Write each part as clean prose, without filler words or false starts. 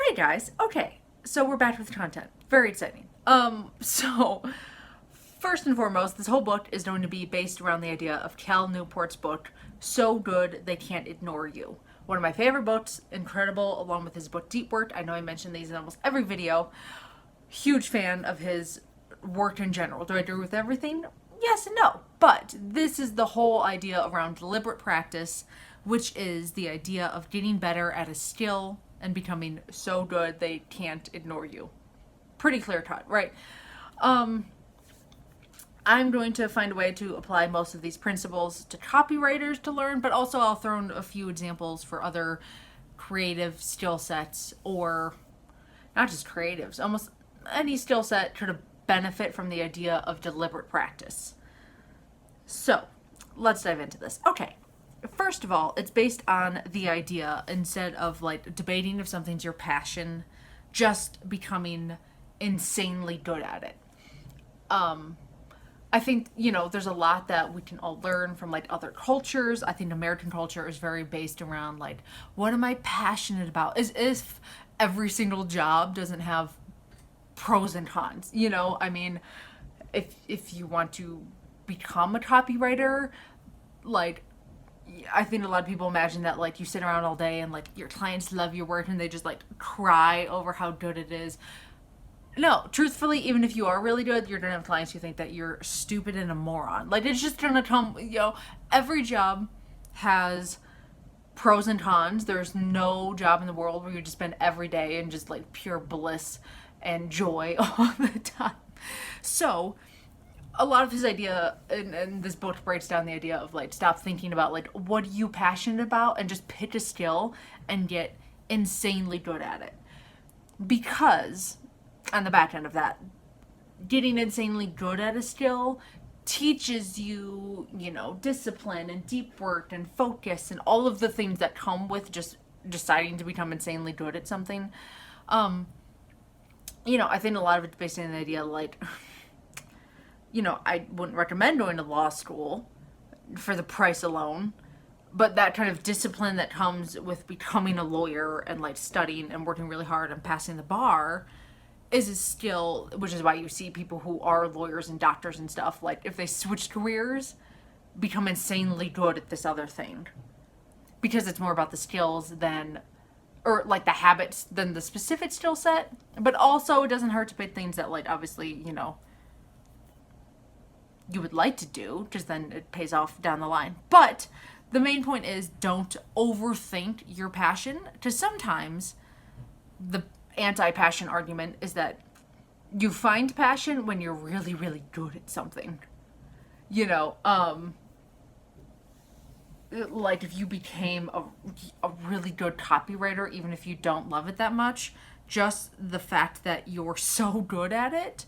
Hi guys. Okay, so we're back with content. Very exciting. So first and foremost, this whole book is going to be based around the idea of Cal Newport's book, So Good They Can't Ignore You. One of my favorite books, incredible, along with his book Deep Work. I know I mention these in almost every video. Huge fan of his work in general. Do I agree with everything? Yes and no. But this is the whole idea around deliberate practice, which is the idea of getting better at a skill and becoming so good they can't ignore you. Pretty clear cut, right? I'm going to find a way to apply most of these principles to copywriters to learn, but also I'll throw in a few examples for other creative skill sets, or not just creatives, almost any skill set could benefit from the idea of deliberate practice. So let's dive into this. Okay. First of all, it's based on the idea, instead of like debating if something's your passion, just becoming insanely good at it. I think, there's a lot that we can all learn from like other cultures. I think American culture is very based around like, what am I passionate about? As if every single job doesn't have pros and cons. I mean, if you want to become a copywriter, like, I think a lot of people imagine that like you sit around all day and like your clients love your work and they just like cry over how good it is. No, truthfully, even if you are really good, you're gonna have clients who think that you're stupid and a moron. Like, it's just gonna come, every job has pros and cons. There's no job in the world where you just spend every day in just like pure bliss and joy all the time. So a lot of his idea, and this book breaks down the idea of like, stop thinking about like, what are you passionate about, and just pick a skill and get insanely good at it. Because on the back end of that, getting insanely good at a skill teaches you, discipline and deep work and focus and all of the things that come with just deciding to become insanely good at something. I think a lot of it's based on the idea like, I wouldn't recommend going to law school for the price alone, but that kind of discipline that comes with becoming a lawyer and like studying and working really hard and passing the bar is a skill, which is why you see people who are lawyers and doctors and stuff, like if they switch careers, become insanely good at this other thing. Because it's more about the skills or like the habits than the specific skill set. But also it doesn't hurt to pick things that like obviously, you would like to do, because then it pays off down the line. But the main point is, don't overthink your passion, because sometimes the anti-passion argument is that you find passion when you're really, really good at something. Like if you became a really good copywriter, even if you don't love it that much, just the fact that you're so good at it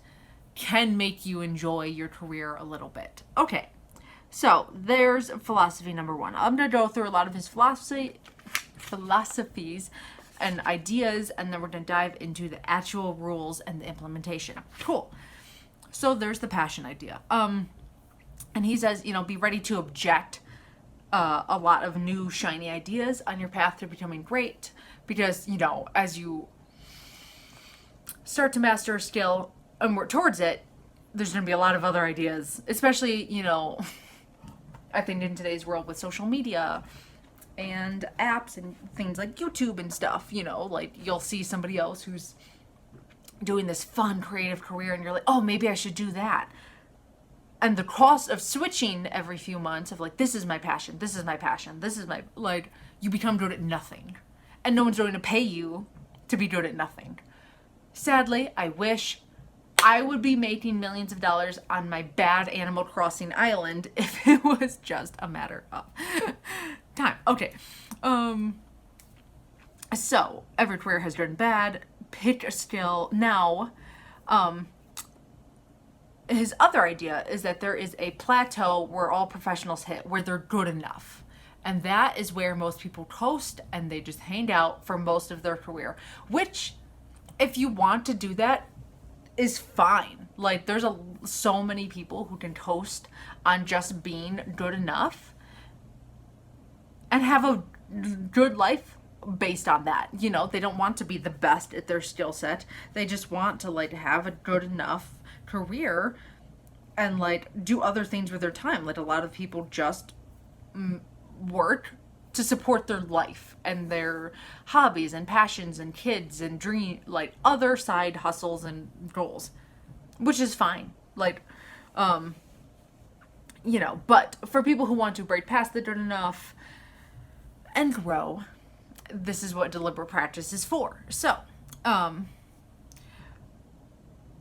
can make you enjoy your career a little bit. Okay, so there's philosophy number one. I'm going to go through a lot of his philosophies and ideas, and then we're going to dive into the actual rules and the implementation. Cool. So there's the passion idea. And he says, be ready to object a lot of new shiny ideas on your path to becoming great, because, as you start to master a skill and work towards it, there's going to be a lot of other ideas, especially, I think in today's world with social media and apps and things like YouTube and stuff, like you'll see somebody else who's doing this fun creative career and you're like, oh, maybe I should do that. And the cost of switching every few months of like, this is my passion, this is my passion, this is my, like, you become good at nothing. And no one's going to pay you to be good at nothing. Sadly, I wish I would be making millions of dollars on my bad Animal Crossing island if it was just a matter of time. Okay. So every career has good and bad. Pick a skill. Now, his other idea is that there is a plateau where all professionals hit, where they're good enough. And that is where most people coast and they just hang out for most of their career, which, if you want to do that, is fine. Like, there's so many people who can coast on just being good enough and have a good life based on that. You know, they don't want to be the best at their skill set. They just want to like have a good enough career and like do other things with their time. Like a lot of people just work to support their life and their hobbies and passions and kids and dream, like other side hustles and goals, which is fine. Like, you know, but for people who want to break past the good enough and grow, this is what deliberate practice is for. So,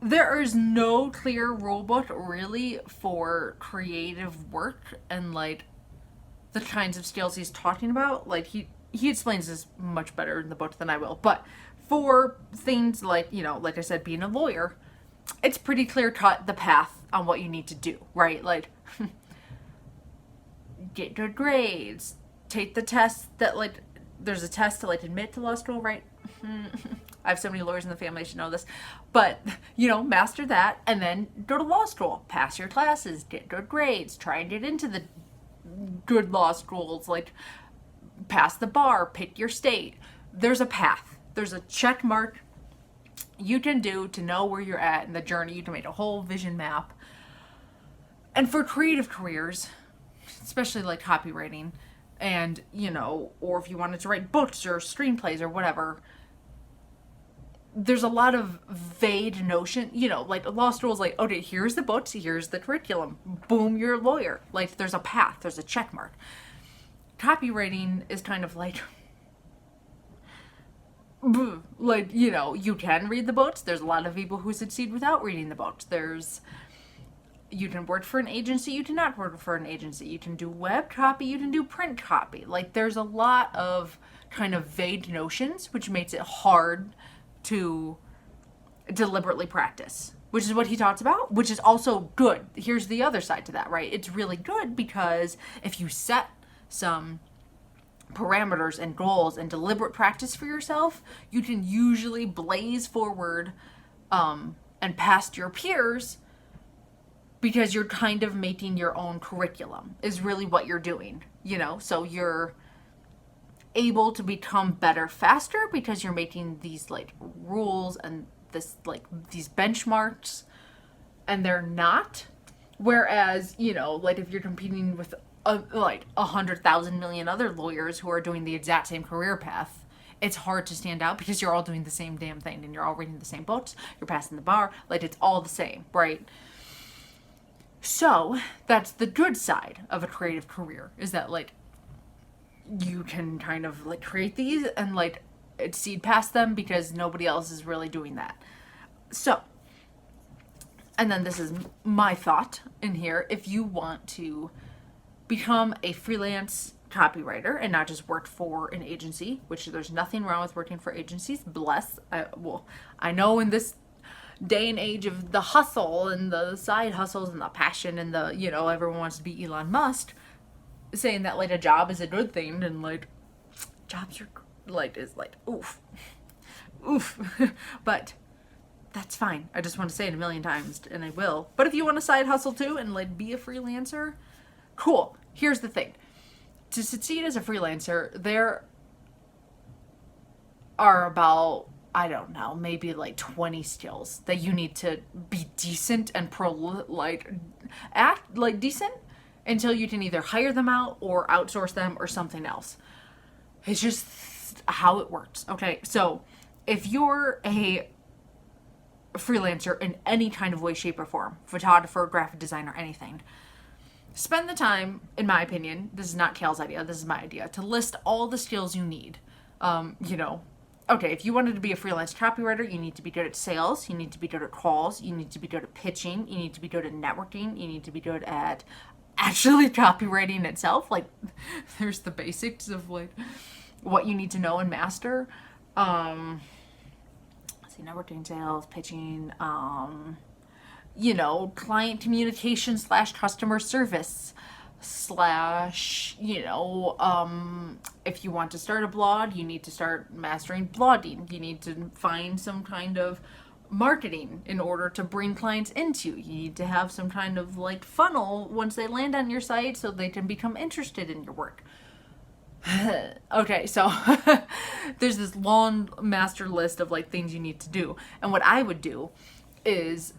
there is no clear rule book really for creative work and like the kinds of skills he's talking about. Like he explains this much better in the book than I will. But for things like, you know, like I said, being a lawyer, it's pretty clear cut the path on what you need to do, right? Like get good grades, take the test that like there's a test to like admit to law school, right? I have so many lawyers in the family, I should know this. But, you know, master that and then go to law school, pass your classes, get good grades, try and get into the good law schools, like pass the bar, pick your state. There's a path. There's a check mark you can do to know where you're at in the journey. You can make a whole vision map. And for creative careers, especially like copywriting and, you know, or if you wanted to write books or screenplays or whatever, there's a lot of vague notion, you know, like law school is like, okay, here's the books, here's the curriculum, boom, you're a lawyer. Like there's a path, there's a check mark. Copywriting is kind of like, you know, you can read the books. There's a lot of people who succeed without reading the books. You can work for an agency, you cannot work for an agency. You can do web copy, you can do print copy. Like there's a lot of kind of vague notions, which makes it hard to deliberately practice, which is what he talks about, which is also good. Here's the other side to that, right? It's really good because if you set some parameters and goals and deliberate practice for yourself, you can usually blaze forward and past your peers because you're kind of making your own curriculum is really what you're doing, you know? So you're able to become better faster because you're making these like rules and this like these benchmarks and they're not. Whereas, you know, like if you're competing with like 100,000 million other lawyers who are doing the exact same career path, it's hard to stand out because you're all doing the same damn thing and you're all reading the same books, you're passing the bar, like it's all the same, right? So that's the good side of a creative career, is that like you can kind of like create these and like exceed past them because nobody else is really doing that. So, and then this is my thought in here. If you want to become a freelance copywriter and not just work for an agency, which there's nothing wrong with working for agencies, I know in this day and age of the hustle and the side hustles and the passion and the, you know, everyone wants to be Elon Musk, saying that like a job is a good thing and like jobs are like is like oof but that's fine. I just want to say it a million times and I will. But if you want to side hustle too and like be a freelancer, cool. Here's the thing. To succeed as a freelancer, there are about, I don't know, maybe like 20 skills that you need to be decent and act like decent until you can either hire them out or outsource them or something else. It's just how it works. Okay, so if you're a freelancer in any kind of way, shape, or form, photographer, graphic designer, anything, spend the time, in my opinion, this is not Cal's idea, this is my idea, to list all the skills you need. You know, okay, if you wanted to be a freelance copywriter, you need to be good at sales, you need to be good at calls, you need to be good at pitching, you need to be good at networking, you need to be good at actually copywriting itself. Like, there's the basics of like what you need to know and master. Let's see, networking, sales, pitching, you know, client communication / customer service / you know, if you want to start a blog, you need to start mastering blogging. You need to find some kind of marketing in order to bring clients into you. You need to have some kind of like funnel once they land on your site so they can become interested in your work. Okay, so there's this long master list of like things you need to do. And what I would do is,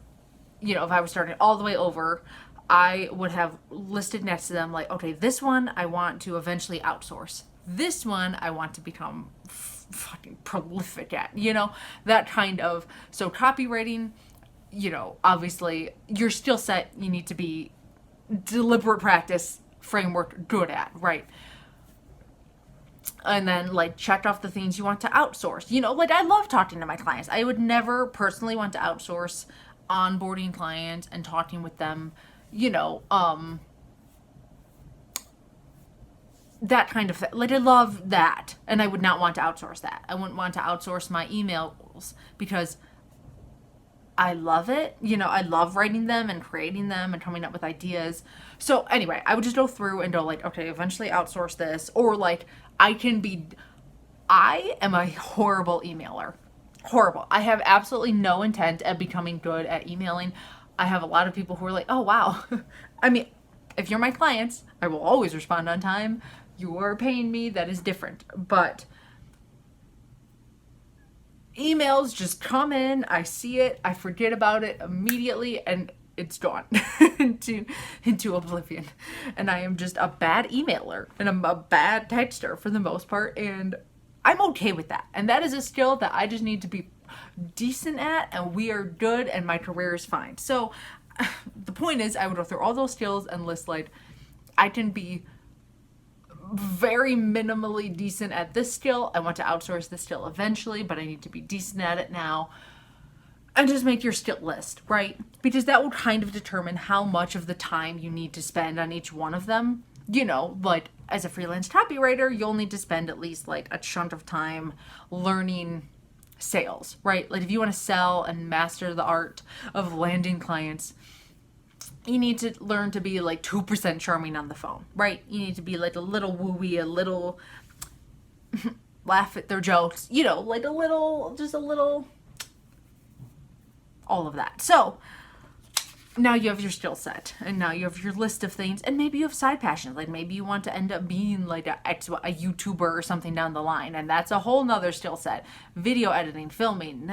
if I was starting all the way over, I would have listed next to them like, okay, this one I want to eventually outsource. This one I want to become fucking prolific at, that kind of. So copywriting, obviously your skill set you need to be deliberate practice framework good at, right? And then like check off the things you want to outsource. Like I love talking to my clients. I would never personally want to outsource onboarding clients and talking with them, that kind of thing. Like I love that. And I would not want to outsource that. I wouldn't want to outsource my emails because I love it. I love writing them and creating them and coming up with ideas. So anyway, I would just go through and go like, okay, eventually outsource this. Or like I am a horrible emailer. Horrible. I have absolutely no intent at becoming good at emailing. I have a lot of people who are like, oh, wow. I mean, if you're my clients, I will always respond on time. You are paying me. That is different. But emails just come in, I see it, I forget about it immediately, and it's gone into oblivion. And I am just a bad emailer, and I'm a bad texter for the most part, and I'm okay with that. And that is a skill that I just need to be decent at, and we are good, and my career is fine. So the point is, I would go through all those skills and list like, I can be very minimally decent at this skill. I want to outsource this skill eventually, but I need to be decent at it now. And just make your skill list, right? Because that will kind of determine how much of the time you need to spend on each one of them. Like as a freelance copywriter, you'll need to spend at least like a chunk of time learning sales, right? Like if you want to sell and master the art of landing clients, you need to learn to be like 2% charming on the phone, right? You need to be like a little wooey, a little laugh at their jokes, like just a little, all of that. So now you have your skill set, and now you have your list of things, and maybe you have side passions. Like maybe you want to end up being like a YouTuber or something down the line, and that's a whole nother skill set. Video editing, filming,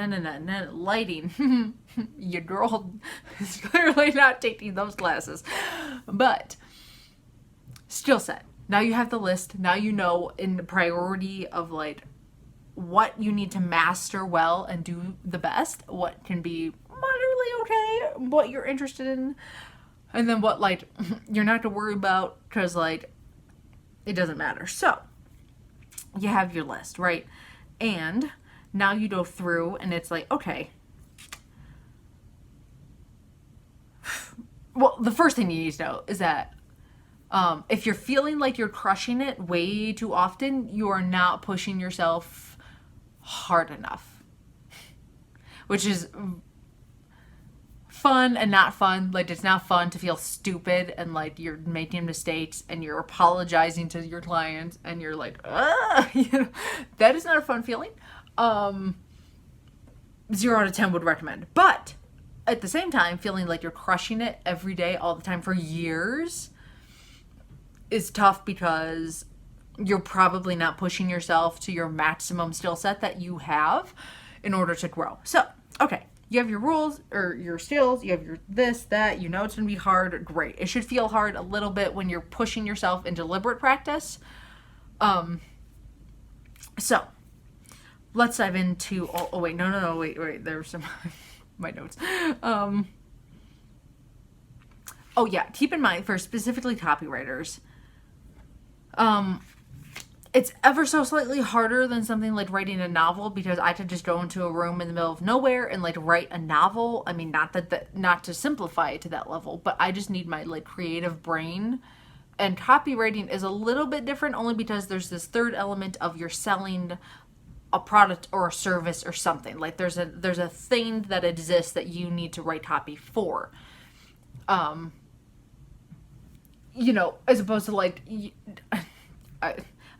lighting. Your girl is clearly not taking those classes, but skill set. Now you have the list. Now you know in the priority of like what you need to master well and do the best, what can be moderately okay, what you're interested in, and then what like you're not to worry about because like it doesn't matter. So you have your list, right? And now you go through and it's like, okay, well, the first thing you need to know is that if you're feeling like you're crushing it way too often, you are not pushing yourself hard enough, which is fun and not fun. Like it's not fun to feel stupid and like you're making mistakes and you're apologizing to your clients and you're like, that is not a fun feeling. 0 out of 10 would recommend. But at the same time, feeling like you're crushing it every day, all the time for years is tough because you're probably not pushing yourself to your maximum skill set that you have in order to grow. So, okay, you have your rules or your skills, you have your this, that, it's going to be hard. Great. It should feel hard a little bit when you're pushing yourself in deliberate practice. So let's dive into, wait, there's some, my notes. Keep in mind for specifically copywriters, it's ever so slightly harder than something like writing a novel because I could just go into a room in the middle of nowhere and like write a novel. I mean, not to simplify it to that level, but I just need my like creative brain. And copywriting is a little bit different only because there's this third element of you're selling a product or a service or something. Like there's a thing that exists that you need to write copy for. As opposed to like,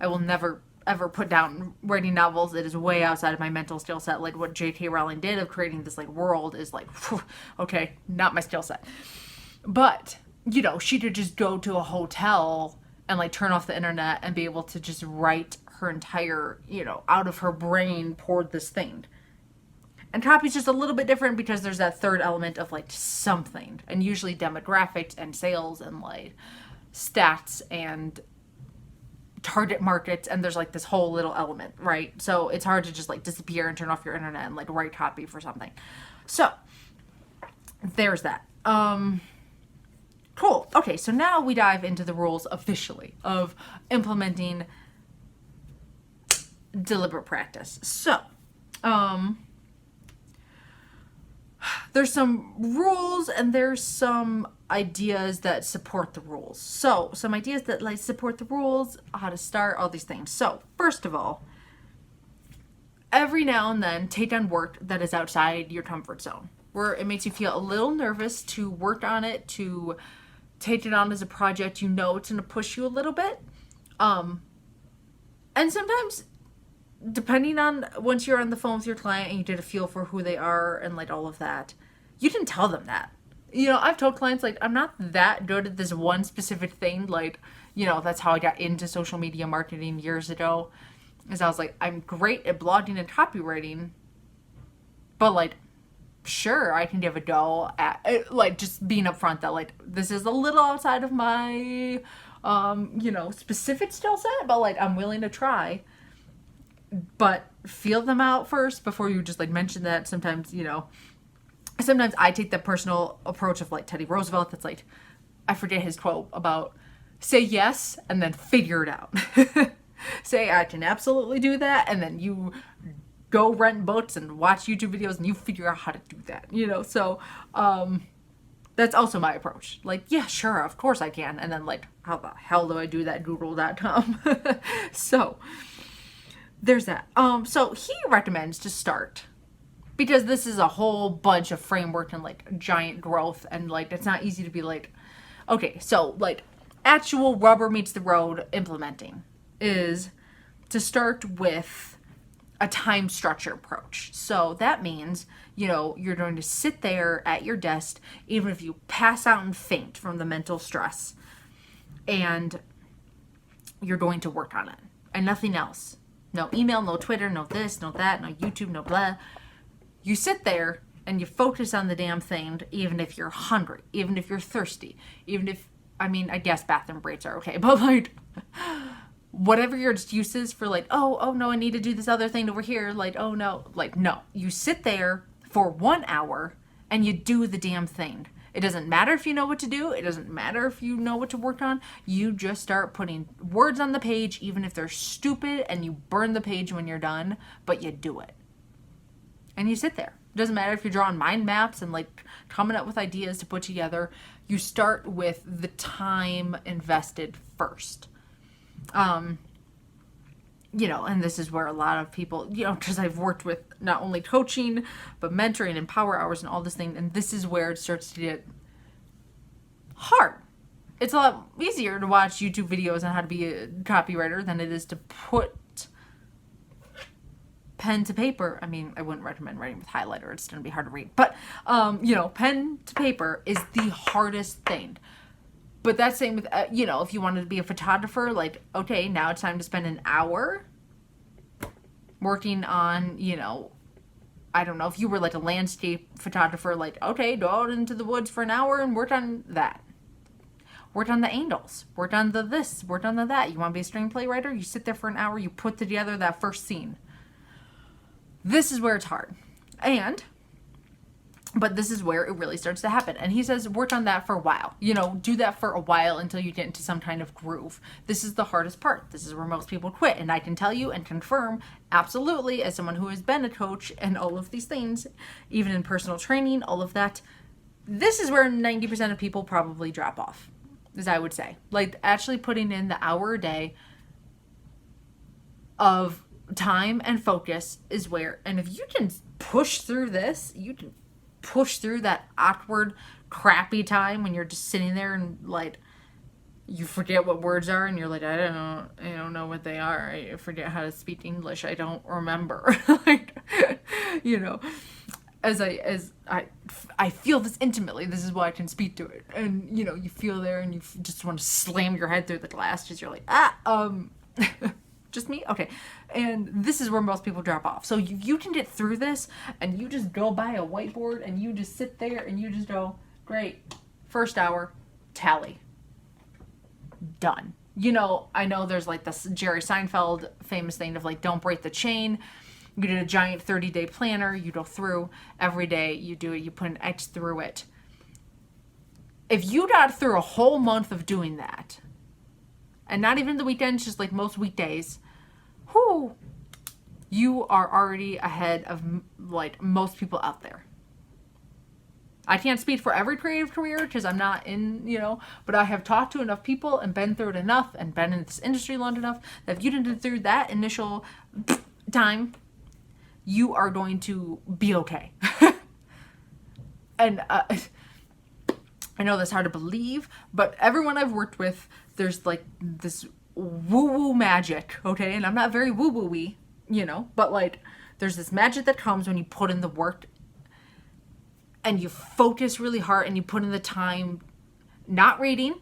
I will never ever put down writing novels. It is way outside of my mental skill set. Like what J.K. Rowling did of creating this like world is like, okay, not my skill set. But, she could just go to a hotel and like turn off the internet and be able to just write her entire, out of her brain poured this thing. And copy's just a little bit different because there's that third element of like something, and usually demographics and sales and like stats and target markets, and there's like this whole little element, right? So it's hard to just like disappear and turn off your internet and like write copy for something. So there's that. Cool. Okay, so now we dive into the rules officially of implementing deliberate practice. So, there's some rules and there's some ideas that support the rules. So, some ideas that like support the rules, how to start, all these things. So, first of all, every now and then take on work that is outside your comfort zone, where it makes you feel a little nervous to work on it, to take it on as a project. You know it's going to push you a little bit. And sometimes, depending on once you're on the phone with your client and you get a feel for who they are and like all of that, you can tell them that. I've told clients like, I'm not that good at this one specific thing. Like, that's how I got into social media marketing years ago, is I was like, I'm great at blogging and copywriting, but like, sure, I can give a go at like just being upfront that like this is a little outside of my specific skill set, but like I'm willing to try. But feel them out first before you just like mention that. Sometimes I take the personal approach of like Teddy Roosevelt. That's like, I forget his quote about say yes and then figure it out. Say I can absolutely do that, and then you go rent books and watch YouTube videos and you figure out how to do that, so that's also my approach. Like, yeah, sure, of course I can. And then like, how the hell do I do that? Google.com. So there's that. So he recommends to start, because this is a whole bunch of framework and like giant growth, and like it's not easy to be like, okay, so like actual rubber meets the road implementing is to start with a time structure approach. So that means, you're going to sit there at your desk, even if you pass out and faint from the mental stress, and you're going to work on it and nothing else. No email, no Twitter, no this, no that, no YouTube, no blah. You sit there and you focus on the damn thing, even if you're hungry, even if you're thirsty, even if, I guess bathroom breaks are okay, but like, whatever your excuse is for like, oh no, I need to do this other thing over here. Like, oh no, like, no, you sit there for 1 hour and you do the damn thing. It doesn't matter if you know what to do. It doesn't matter if you know what to work on. You just start putting words on the page, even if they're stupid, and you burn the page when you're done, but you do it. And you sit there. It doesn't matter if you're drawing mind maps and like coming up with ideas to put together. You start with the time invested first. And this is where a lot of people, because I've worked with not only coaching, but mentoring and power hours and all this thing. And this is where it starts to get hard. It's a lot easier to watch YouTube videos on how to be a copywriter than it is to put pen to paper. I wouldn't recommend writing with highlighter. It's going to be hard to read. But, pen to paper is the hardest thing. But that's same with, if you wanted to be a photographer, like, okay, now it's time to spend an hour working on, I don't know, if you were like a landscape photographer, like, okay, go out into the woods for an hour and work on that. Work on the angles, work on the this, work on the that. You want to be a screenplay writer? You sit there for an hour, you put together that first scene. This is where it's hard. But this is where it really starts to happen. And he says, work on that for a while. Do that for a while until you get into some kind of groove. This is the hardest part. This is where most people quit. And I can tell you and confirm, absolutely, as someone who has been a coach and all of these things, even in personal training, all of that, this is where 90% of people probably drop off, as I would say. Like, actually putting in the hour a day of time and focus is where, and if you can push through this, you can push through that awkward, crappy time when you're just sitting there and like you forget what words are and you're like, I don't know what they are. I forget how to speak English. I don't remember. I feel this intimately. This is why I can speak to it. And you know, you feel there, and you just want to slam your head through the glass because you're like, just me? Okay. And this is where most people drop off. So you can get through this, and you just go by a whiteboard, and you just sit there, and you just go, great, first hour, tally, done. You know, I know there's like this Jerry Seinfeld famous thing of like, don't break the chain. You did a giant 30-day planner. You go through every day. You do it. You put an X through it. If you got through a whole month of doing that, and not even the weekends, just like most weekdays, whoo, you are already ahead of like most people out there. I can't speak for every creative career because I'm not in, you know, but I have talked to enough people and been through it enough and been in this industry long enough that if you didn't get through that initial time, you are going to be okay. And I know that's hard to believe, but everyone I've worked with, there's like this woo-woo magic, okay? And I'm not very woo-woo-y, you know, but like there's this magic that comes when you put in the work and you focus really hard and you put in the time, not reading.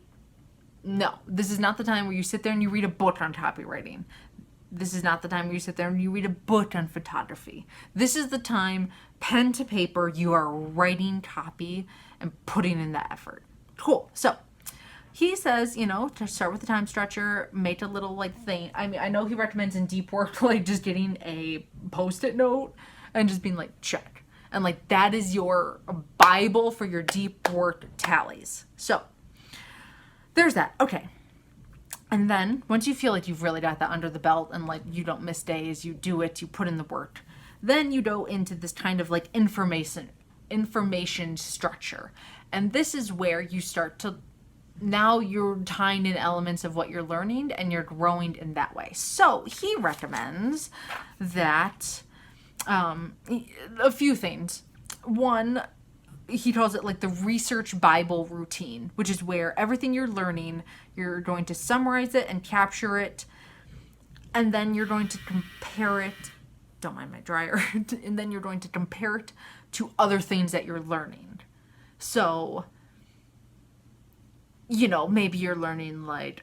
No, this is not the time where you sit there and you read a book on copywriting. This is not the time where you sit there and you read a book on photography. This is the time, pen to paper, you are writing copy and putting in that effort. Cool. So he says, you know, to start with the time stretcher, make a little like thing. I mean, I know he recommends in deep work, like just getting a Post-it note and just being like, check. And like, that is your Bible for your deep work tallies. So there's that. Okay. And then once you feel like you've really got that under the belt and like you don't miss days, you do it, you put in the work, then you go into this kind of like information structure. And this is where you start to, now you're tying in elements of what you're learning and you're growing in that way. So he recommends that a few things. One, he calls it like the research Bible routine, which is where everything you're learning, you're going to summarize it and capture it, and then you're going to compare it, don't mind my dryer, and then you're going to compare it to other things that you're learning. So, you know, maybe you're learning like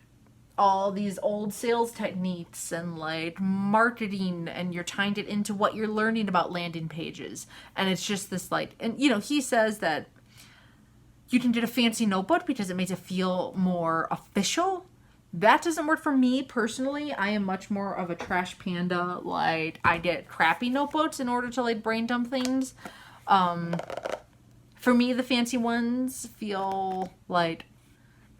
all these old sales techniques and like marketing, and you're tying it into what you're learning about landing pages. And it's just this like, and you know, he says that you can get a fancy notebook because it makes it feel more official. That doesn't work for me personally. I am much more of a trash panda. Like, I get crappy notebooks in order to like brain dump things. For me, the fancy ones feel like,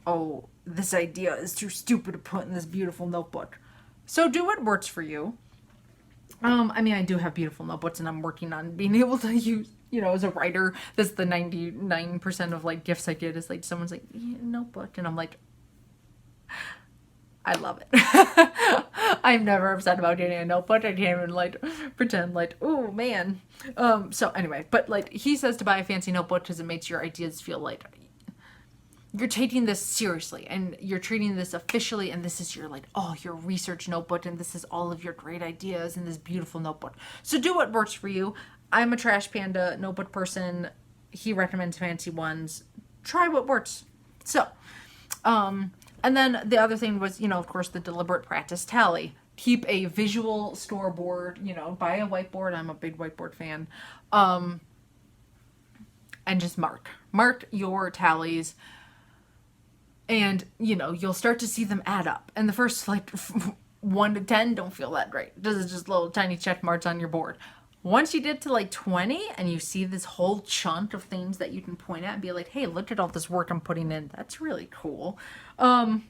oh, this idea is too stupid to put in this beautiful notebook. So do what works for you. I mean, I do have beautiful notebooks, and I'm working on being able to use, you know, as a writer, that's the 99% of like gifts I get is like someone's like, yeah, notebook, and I'm like, I love it. I'm never upset about getting a notebook. I can't even like pretend like, oh man. So anyway, but like he says to buy a fancy notebook because it makes your ideas feel like you're taking this seriously and you're treating this officially, and this is your like, oh, your research notebook, and this is all of your great ideas in this beautiful notebook. So do what works for you. I'm a trash panda notebook person. He recommends fancy ones. Try what works. So, and then the other thing was, you know, of course, the deliberate practice tally. Keep a visual scoreboard, you know, buy a whiteboard. I'm a big whiteboard fan. And just mark your tallies. And, you know, you'll start to see them add up. And the first, like, 1 to 10 don't feel that great. This is just little tiny check marks on your board. Once you get to, like, 20 and you see this whole chunk of things that you can point at and be like, hey, look at all this work I'm putting in. That's really cool. It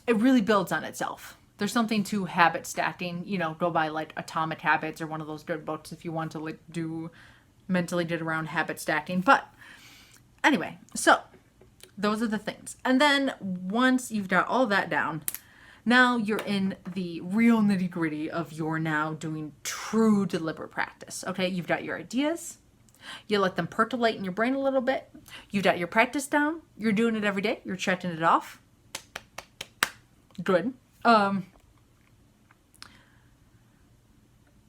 really builds on itself. There's something to habit stacking. You know, go buy, like, Atomic Habits or one of those good books if you want to, like, mentally get around habit stacking. But anyway, so those are the things. And then once you've got all that down, now you're in the real nitty gritty of you're now doing true deliberate practice. Okay, you've got your ideas. You let them percolate in your brain a little bit. You've got your practice down. You're doing it every day. You're checking it off. Good.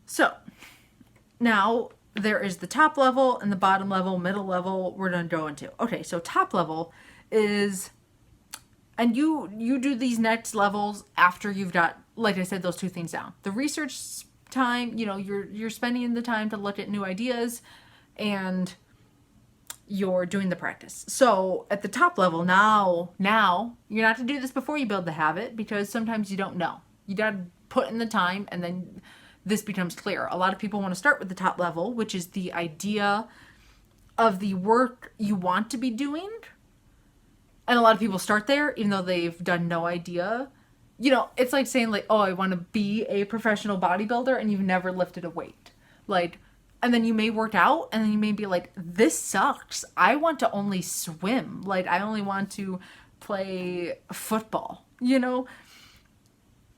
So now there is the top level and the bottom level, middle level, we're going to go into. Okay, so top level is, and you do these next levels after you've got, like I said, those two things down. The research time, you're spending the time to look at new ideas, and you're doing the practice. So at the top level, now you're not to do this before you build the habit, because sometimes you don't know. You got to put in the time, and then this becomes clear. A lot of people want to start with the top level, which is the idea of the work you want to be doing. And a lot of people start there, even though they've done no idea. It's like saying, like, oh, I want to be a professional bodybuilder, and you've never lifted a weight. Like, and then you may work out, and then you may be like, this sucks. I want to only swim. Like, I only want to play football.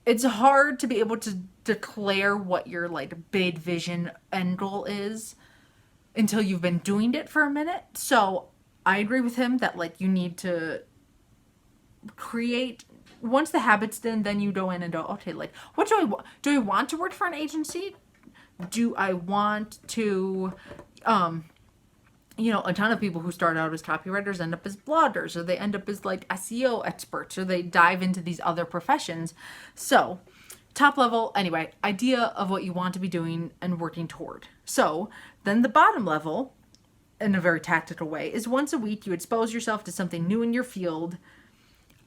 It's hard to be able to declare what your, like, big vision end goal is until you've been doing it for a minute. So I agree with him that, like, you need to create, once the habit's done, then you go in and go, okay, like, what do I want? Do I want to work for an agency? Do I want to, a ton of people who start out as copywriters end up as bloggers, or they end up as, like, SEO experts, or they dive into these other professions. So top level, anyway, idea of what you want to be doing and working toward. So then the bottom level, in a very tactical way, is once a week you expose yourself to something new in your field,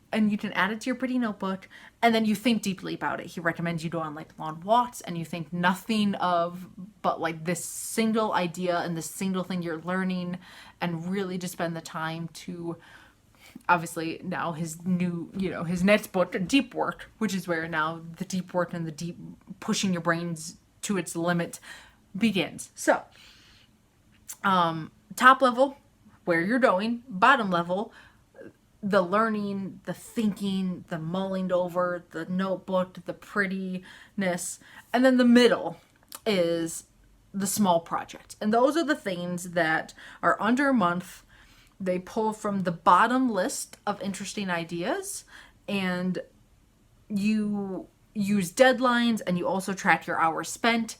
and you can add it to your pretty notebook, and then you think deeply about it. He recommends you go on, like, long walks, and you think nothing of but, like, this single idea and this single thing you're learning, and really just spend the time to, obviously now his new, his next book, Deep Work, which is where now the deep work and the deep pushing your brains to its limit begins. So top level, where you're going. Bottom level, the learning, the thinking, the mulling over, the notebook, the prettiness. And then the middle is the small project. And those are the things that are under a month. They pull from the bottom list of interesting ideas, and you use deadlines, and you also track your hours spent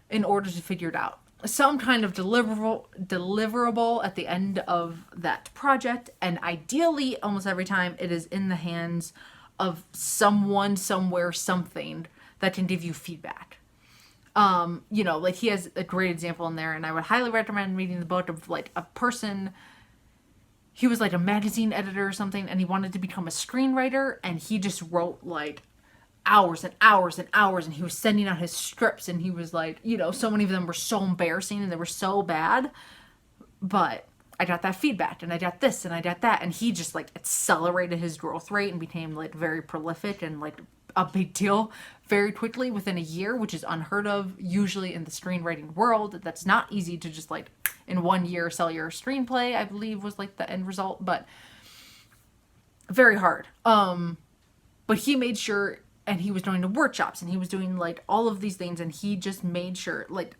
in order to figure it out. Some kind of deliverable at the end of that project, and ideally almost every time it is in the hands of someone, somewhere, something that can give you feedback. Like, he has a great example in there, and I would highly recommend reading the book of, like, a person. He was, like, a magazine editor or something, and he wanted to become a screenwriter, and he just wrote, like, hours and hours and hours, and he was sending out his scripts, and he was like, so many of them were so embarrassing and they were so bad, but I got that feedback, and I got this, and I got that, and he just, like, accelerated his growth rate and became, like, very prolific and, like, a big deal very quickly within a year, which is unheard of usually in the screenwriting world. That's not easy to just, like, in 1 year sell your screenplay, I believe was, like, the end result, but very hard. But he made sure, and he was going to workshops, and he was doing, like, all of these things, and he just made sure, like,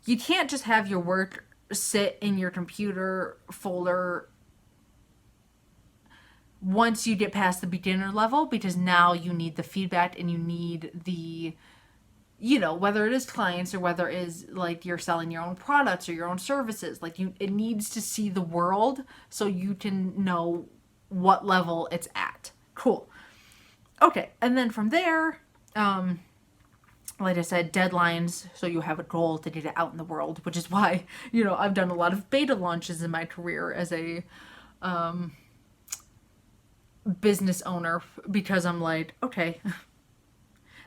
you can't just have your work sit in your computer folder once you get past the beginner level, because now you need the feedback, and you need the, whether it is clients or whether it is, like, you're selling your own products or your own services, like, it needs to see the world so you can know what level it's at. Cool. Okay, and then from there, like I said, deadlines, so you have a goal to get it out in the world, which is why, I've done a lot of beta launches in my career as a business owner, because I'm like, okay,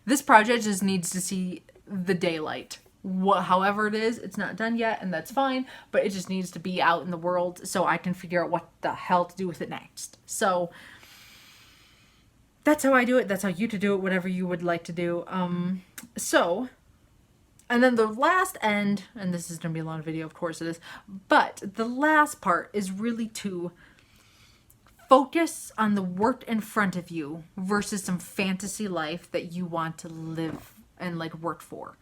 this project just needs to see the daylight. However it is, it's not done yet, and that's fine, but it just needs to be out in the world so I can figure out what the hell to do with it next. So that's how I do it. That's how you to do it, whatever you would like to do. And then the last end, and this is going to be a long video, of course it is, but the last part is really to focus on the work in front of you versus some fantasy life that you want to live and, like, work for.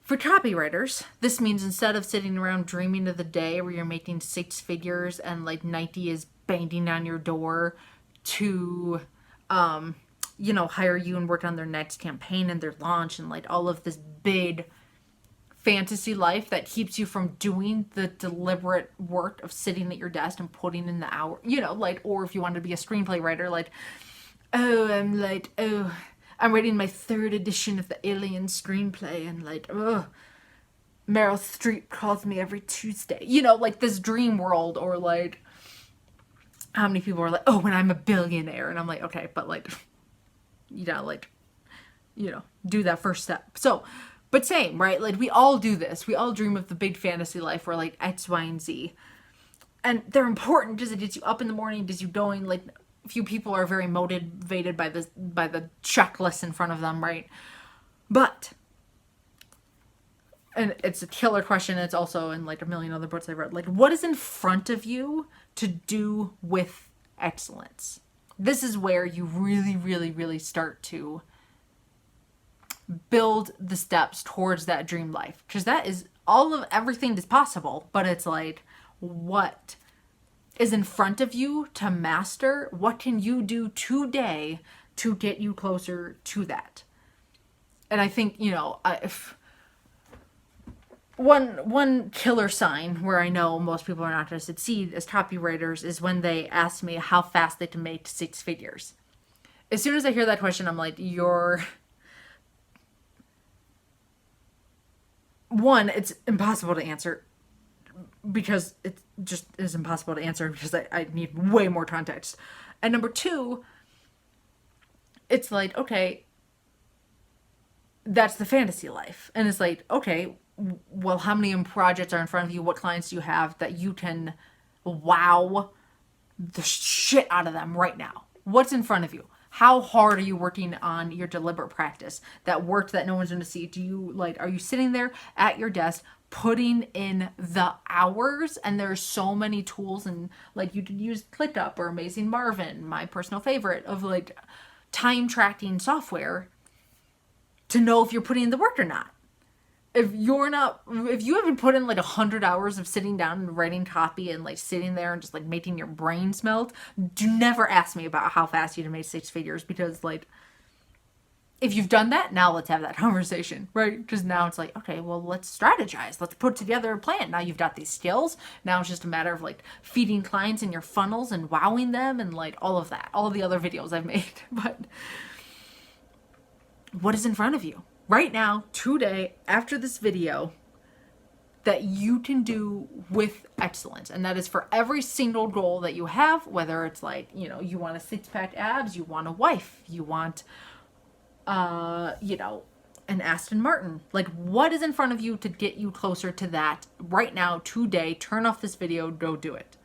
For copywriters, this means instead of sitting around dreaming of the day where you're making 6 figures and, like, Nike is banging on your door to hire you and work on their next campaign and their launch and, like, all of this big fantasy life that keeps you from doing the deliberate work of sitting at your desk and putting in the hour, you know, like, or if you want to be a screenplay writer, like, I'm writing my 3rd edition of the Alien screenplay, and like, Meryl Streep calls me every Tuesday, you know, like this dream world. Or like, how many people are like, oh, when I'm a billionaire, and I'm like, okay, but like, you gotta like, you know, do that first step. So, but same, right? Like, we all do this. We all dream of the big fantasy life where like X, Y, and Z. And they're important because it gets you up in the morning, it gets you going. Like, few people are very motivated by the checklist in front of them, right? But, and it's a killer question, it's also in like a million other books I read, like, what is in front of you to do with excellence? This is where you really, really, really start to build the steps towards that dream life, because that is all of everything is possible, but it's like, what is in front of you to master? What can you do today to get you closer to that? And I think, you know, if one killer sign where I know most people are not going to succeed as copywriters is when they ask me how fast they can make 6 figures. As soon as I hear that question, I'm like, it's impossible to answer, because it just is impossible to answer, because I need way more context. And number 2, it's like, okay, that's the fantasy life. And it's like, okay, well, how many projects are in front of you? What clients do you have that you can wow the shit out of them right now? What's in front of you? How hard are you working on your deliberate practice? That work that no one's going to see. Are you sitting there at your desk putting in the hours? And there's so many tools, and like, you could use ClickUp or Amazing Marvin, my personal favorite, of like time tracking software to know if you're putting in the work or not. If you haven't put in like 100 hours of sitting down and writing copy and like sitting there and just like making your brains melt, do never ask me about how fast you can make 6 figures, because like, if you've done that, now let's have that conversation, right? Because now it's like, okay, well, let's strategize. Let's put together a plan. Now you've got these skills. Now it's just a matter of like feeding clients in your funnels and wowing them and like all of that, all of the other videos I've made. But what is in front of you right now, today, after this video, that you can do with excellence? And that is for every single goal that you have, whether it's like, you know, you want a 6-pack abs, you want a wife, you want, you know, an Aston Martin. Like, what is in front of you to get you closer to that right now, today? Turn off this video, go do it.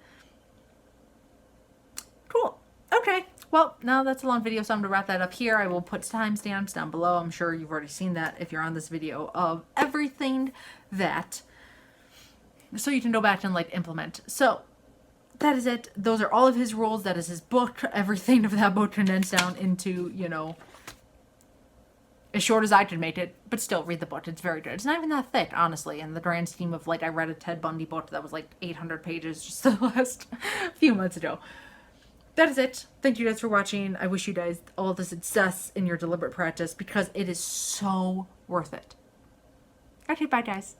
Cool. Okay. Well, now that's a long video, so I'm going to wrap that up here. I will put timestamps down below. I'm sure you've already seen that if you're on this video, of everything that, so you can go back and like implement. So that is it. Those are all of his rules. That is his book. Everything of that book condensed down into, you know, as short as I could make it, but still read the book. It's very good. It's not even that thick, honestly, in the grand scheme of like, I read a Ted Bundy book that was like 800 pages just the last few months ago. That is it. Thank you guys for watching. I wish you guys all the success in your deliberate practice, because it is so worth it. Okay, bye guys.